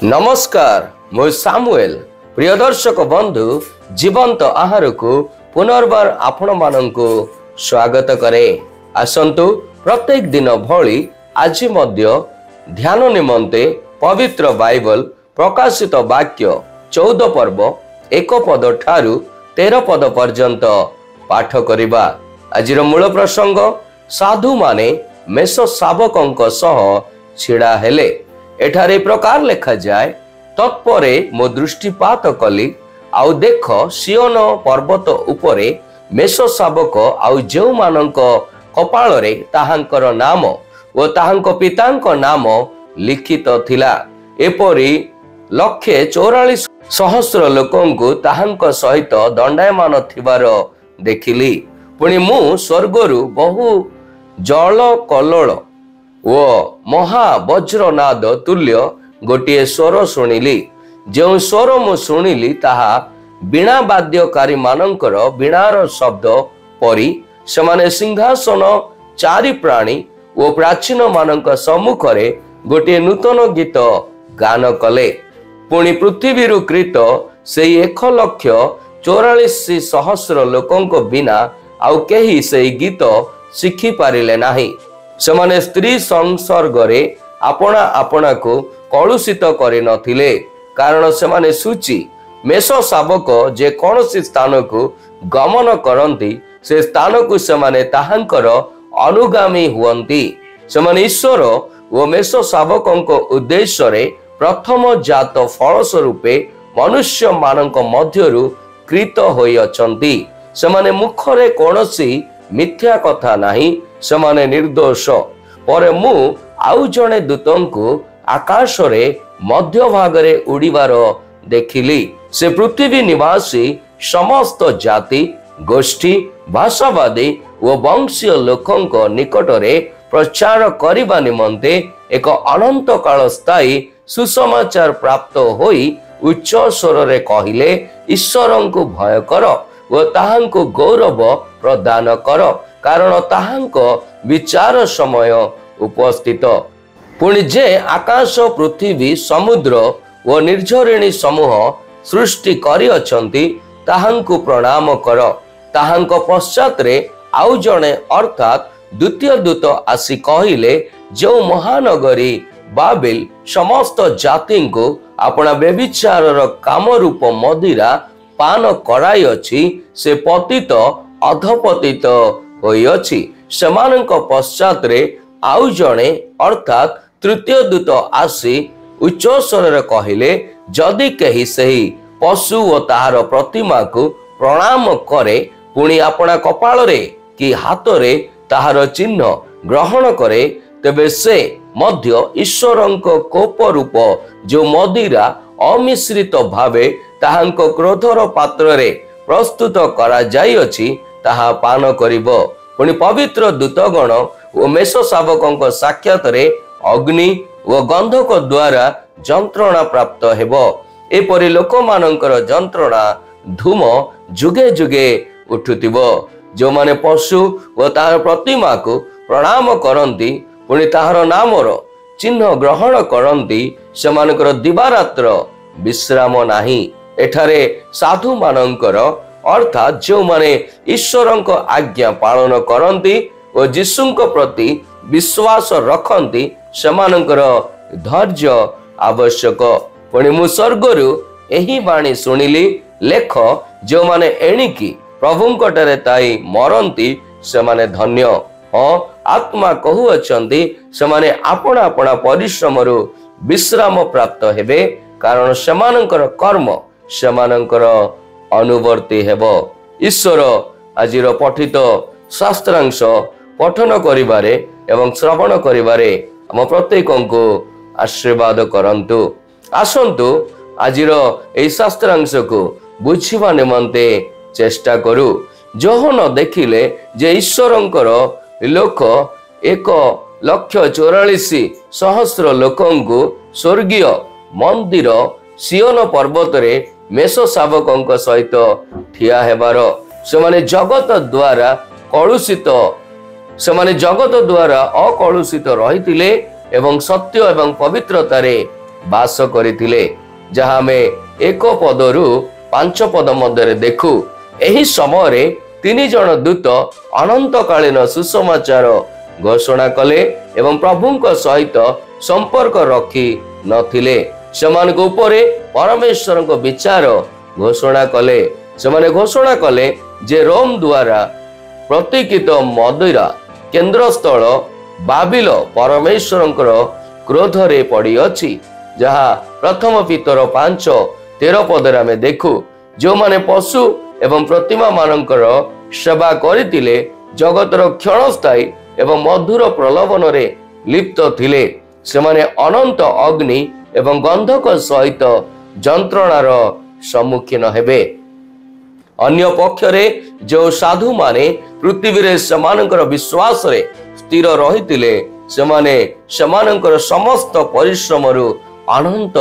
नमस्कार मु सामुएल प्रिय दर्शक बंधु जीवंत आहार को पुनर्बार आपण मानक स्वागत करे। आसंतु प्रत्येक दिन भली आज मध्य ध्यान निमंते पवित्र बाइबल प्रकाशित वाक्य 14 पर्व 1 पद ठारू 13 पद पर्यंत पाठ करिबा। आजिर मूल प्रसंग साधु माने मेष शावकंक सह छिड़ा हेले। एठारे प्रकार लेखा जाए, तत्परे मो दृष्टिपात कली आउ देख सियोन पर्वत उपरे मेष शावक आउ जेउ मानक कपाଳରେ ताहांकर नाम ओ ताहांक पितांक नाम लिखित थिला। एपरि 144,000 लोकंकु ताहांक सहित दंडायमान थिबार देखिली। पुणी मु स्वर्गरु बहु जल कल्लोळ ओ महा वज्रनाद तुल्य गोटे स्वर शुणिली। जो स्वर मु शुणिली ताहा बीणा वाद्यकारी मानकर बीणार शब्द परी सेमाने सिंहासन चारि प्राणी ओ प्राचीन मानक सम्मुखरे गोटे नूतन गीत गान कले। पुणी पृथ्वीरु कृत से 1,44,000 लोकंक बिना आउ केही से गीत शिखी पारिले नाही। सेमाने स्त्री संसर्गरे आपणा आपणा को कलुषित करे नथिले, कारण सेमाने सूची मेष शावक जे कौनसी स्थान को गमन करंती से स्थान को सेमाने ताहांकर अनुगामी हुअंती। सेमाने ईश्वर ओ मेष शावकंक उद्देश्य रे प्रथम जात फल स्वरूपे मनुष्य मानक मध्यरु कृत होई अछंती। सेमाने मुखरे कौनसी मिथ्या कथा नाही, सेमाने निर्दोष। पर मु आउ जणे दूतंकु आकाश रे मध्य भागरे उड़ीबार देखिली। से पृथ्वी निवासी समस्त जाति गोष्ठी भाषावादी ओ वंशीय लोकंक निकटरे प्रचार करिबा निमंते एक अनंत काल स्थायी सुसमाचार प्राप्त होई उच्च स्वर रे कहिले, ईश्वरंकु भय कर ओ ताहांकु गौरव प्रदान कर, कारण ताहांक विचार समय उपस्थित। पुणी जे आकाश पृथ्वी समुद्र ओ निर्झरिणी समूह सृष्टि करि अछंती ताहांकु प्रणाम कर। ताहांक पश्चात रे आउ जणे अर्थात द्वितीय दूत आसी कहिले, जो महानगरी बाबिल समस्त जाति को अपना व्यभिचार काम रूप मदिरा पान कराई अछि, से पतित अधपतित होई अछि। सेमानक पश्चात रे आउ जणे अर्थात तृतीय दूत आसी उच्च स्वर कहिले, जदि केही सही पशु ओ ताहार प्रतिमा को प्रणाम करे, पुणी अपना कपाल रे कि हाथ रे ताहार चिन्ह ग्रहण करे, तेबे से मध्य ईश्वरंक कोप रूप जो मदिरा अमिश्रित भावे ताहांक क्रोधर पात्र रे प्रस्तुत करा जाई अछि ताहा पान करिबो। पुणी पवित्र दूतगण ओ मेष शावकंक साक्षात रे अग्नि ओ गंधक द्वारा जंत्रणा प्राप्त हेबो। एपरि लोक मानकर जंत्रणा धूम जुगे जुगे उठुतिबो। जो माने पशु ओ ताहार प्रतिमा को प्रणाम करंती, पुणी ताहार नामर चिन्ह ग्रहण करंती, सेमानकर दिवारात्र विश्राम नाही। एठारे साधु मानकर अर्थात जो माने ईश्वरंक आज्ञा पालन करंती ओ जीशुंक प्रति विश्वास रखंती, सेमानकर धैर्य आवश्यक। पुणी मु स्वर्गरु एही बाणी सुनिली, लेख जो माने एणिकी प्रभुंकटरे ताई मरंती सेमाने धन्य। हाँ, आत्मा कहु अछंती सेमाने आपणा आपणा परिश्रमरु विश्राम प्राप्त हेबे, कारण सेमानकर कर्म सेमानकर अनुवर्ती हेबो। ईश्वर आजिर पठित शास्त्रांश पठन करिबारे एवं श्रवण करिबारे हम प्रत्येकंकु आशीर्वाद करंतु। आसंतु आजिर एई शास्त्रांश को बुझिबा निमंते चेष्टा करू। जोहन देखिले जे ईश्वरंकर लोक 1,44,000 लोकंकु स्वर्गीय मंदिर सियोन पर्वत रे मेष शावकंक सहित ठिया हेबार, सेमाने जगत द्वारा कलुषित सेमाने जगत द्वारा अकलुषित रहितिले एवं सत्य एवं पवित्रतारे ବାସ କରିଥିଲେ, ଯାହା ଆମେ 1 ପଦରୁ 5 ପଦ ମଧ୍ୟରେ ଦେଖୁ। ଏହି ସମୟରେ 3 ଜଣ ଦୂତ ଅନନ୍ତକାଳୀନ ସୁସମାଚାର ଘୋଷଣା କଲେ ଏବଂ ପ୍ରଭୁଙ୍କ ସହିତ ସମ୍ପର୍କ ରଖି ନଥିଲେ। ସେମାନଙ୍କ ଉପରେ ପରମେଶ୍ୱରଙ୍କ ବିଚାର ଘୋଷଣା କଲେ। ସେମାନେ ଘୋଷଣା କଲେ ଯେ ରୋମ ଦ୍ୱାରା ପ୍ରତୀକ୍ଷିତ ମଦିରା କେନ୍ଦ୍ରସ୍ଥଳ ବାବିଲ ପରମେଶ୍ୱରଙ୍କର କ୍ରୋଧରେ ପଡ଼ିଅଛି, ଯାହା ପ୍ରଥମ ପିତର 5:13 ପଦରେ ଆମେ ଦେଖୁ। ଯେଉଁମାନେ ପଶୁ ଏବଂ ପ୍ରତିମା ମାନଙ୍କର ସେବା କରିଥିଲେ, ଜଗତର କ୍ଷଣସ୍ଥାୟୀ ଏବଂ ମଧୁର ପ୍ରଲୋଭନରେ ଲିପ୍ତ ଥିଲେ, ସେମାନେ ଅନନ୍ତ ଅଗ୍ନି ଏବଂ ଗନ୍ଧକ ସହିତ ଯନ୍ତ୍ରଣାର ସମ୍ମୁଖୀନ ହେବେ। ଅନ୍ୟ ପକ୍ଷରେ ଯେଉଁ ସାଧୁମାନେ ପୃଥିବୀରେ ସେମାନଙ୍କର ବିଶ୍ୱାସରେ ସ୍ଥିର ରହିଥିଲେ, ସେମାନେ ସେମାନଙ୍କର ସମସ୍ତ ପରିଶ୍ରମରୁ ଅନନ୍ତ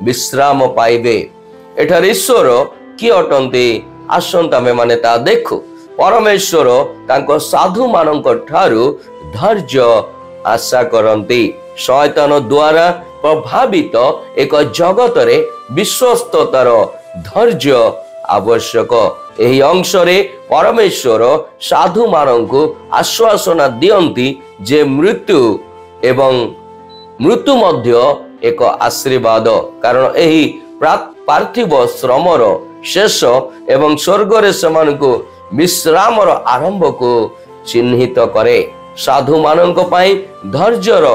ବିଶ୍ରାମ ପାଇବେ। ଏଠାରେ ଈଶ୍ୱର କିଏ ଅଟନ୍ତି? ଆସନ୍ତୁ ଆମେମାନେ ତାହା ଦେଖୁ। ପରମେଶ୍ୱର ତାଙ୍କ ସାଧୁମାନଙ୍କ ଠାରୁ ଧୈର୍ଯ୍ୟ ଆଶା କରନ୍ତି। ଶୟତାନ ଦ୍ୱାରା ପ୍ରଭାବିତ ଏକ ଜଗତରେ ବିଶ୍ୱସ୍ତତାର ଧୈର୍ଯ୍ୟ ଆବଶ୍ୟକ। ଏହି ଅଂଶରେ ପରମେଶ୍ୱର ସାଧୁମାନଙ୍କୁ ଆଶ୍ୱାସନା ଦିଅନ୍ତି ଯେ ମୃତ୍ୟୁ ମଧ୍ୟ ଏକ ଆଶୀର୍ବାଦ, କାରଣ ଏହି ପାର୍ଥିବ ଶ୍ରମର ଶେଷ ଏବଂ ସ୍ୱର୍ଗରେ ସେମାନଙ୍କୁ ବିଶ୍ରାମର ଆରମ୍ଭକୁ ଚିହ୍ନିତ କରେ। ସାଧୁମାନଙ୍କ ପାଇଁ ଧୈର୍ଯ୍ୟର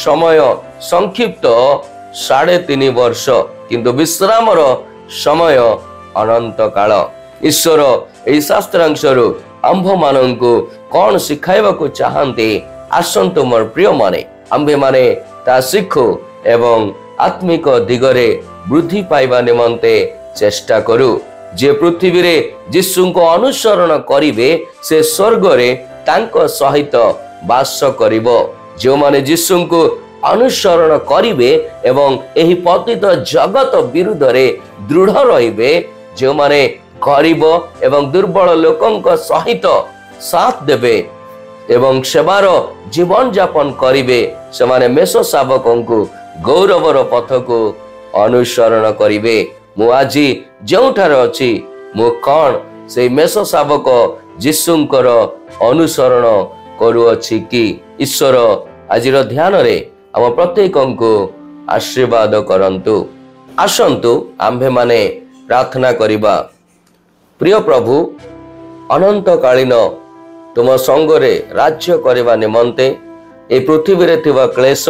ସମୟ ସଂକ୍ଷିପ୍ତ 3.5 ବର୍ଷ, କିନ୍ତୁ ବିଶ୍ରାମର ସମୟ ଅନନ୍ତ କାଳ। ଈଶ୍ୱର ଏହି ଶାସ୍ତ୍ରାଂଶରୁ ଆମ୍ଭମାନଙ୍କୁ କ'ଣ ଶିଖାଇବାକୁ ଚାହାନ୍ତି? ଆସନ୍ତୁ ମୋର ପ୍ରିୟମାନେ, ଆମ୍ଭେମାନେ ତାହା ଶିଖୁ ଏବଂ ଆତ୍ମିକ ଦିଗରେ ବୃଦ୍ଧି ପାଇବା ନିମନ୍ତେ ଚେଷ୍ଟା କରୁ। ଯେ ପୃଥିବୀରେ ଯୀଶୁଙ୍କୁ ଅନୁସରଣ କରିବେ, ସେ ସ୍ୱର୍ଗରେ ତାଙ୍କ ସହିତ ବାସ କରିବ। ଯେଉଁମାନେ ଯୀଶୁଙ୍କୁ ଅନୁସରଣ କରିବେ ଏବଂ ଏହି ପତିତ ଜଗତ ବିରୁଦ୍ଧରେ ଦୃଢ଼ ରହିବେ, ଯେଉଁମାନେ ଗରିବ ଏବଂ ଦୁର୍ବଳ ଲୋକଙ୍କ ସହିତ ସାଥ ଦେବେ ଏବଂ ସେବାର ଜୀବନଯାପନ କରିବେ, ସେମାନେ ମେଷ ଶାବକଙ୍କୁ ଗୌରବର ପଥକୁ ଅନୁସରଣ କରିବେ। ମୁଁ ଆଜି ଯେଉଁଠାରେ ଅଛି, ମୁଁ କ'ଣ ସେଇ ମେଷ ଶାବକ ଯୀଶୁଙ୍କର ଅନୁସରଣ କରୁଅଛି କି? ଈଶ୍ୱର ଆଜିର ଧ୍ୟାନରେ ଆମ ପ୍ରତ୍ୟେକଙ୍କୁ ଆଶୀର୍ବାଦ କରନ୍ତୁ। ଆସନ୍ତୁ ଆମ୍ଭେମାନେ ପ୍ରାର୍ଥନା କରିବା। ପ୍ରିୟ ପ୍ରଭୁ, ଅନନ୍ତକାଳୀନ ତୁମ ସଙ୍ଗରେ ରାଜ୍ୟ କରିବା ନିମନ୍ତେ ଏ ପୃଥିବୀରେ ଥିବା କ୍ଲେଶ,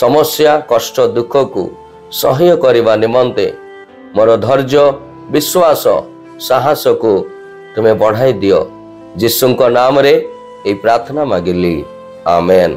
ସମସ୍ୟା, କଷ୍ଟ, ଦୁଃଖକୁ ସହ୍ୟ କରିବା ନିମନ୍ତେ ମୋର ଧୈର୍ଯ୍ୟ, ବିଶ୍ୱାସ, ସାହସକୁ ତୁମେ ବଢ଼ାଇ ଦିଅ। ଯୀଶୁଙ୍କ ନାମରେ ଏହି ପ୍ରାର୍ଥନା ମାଗିଲି, ଆମେନ୍।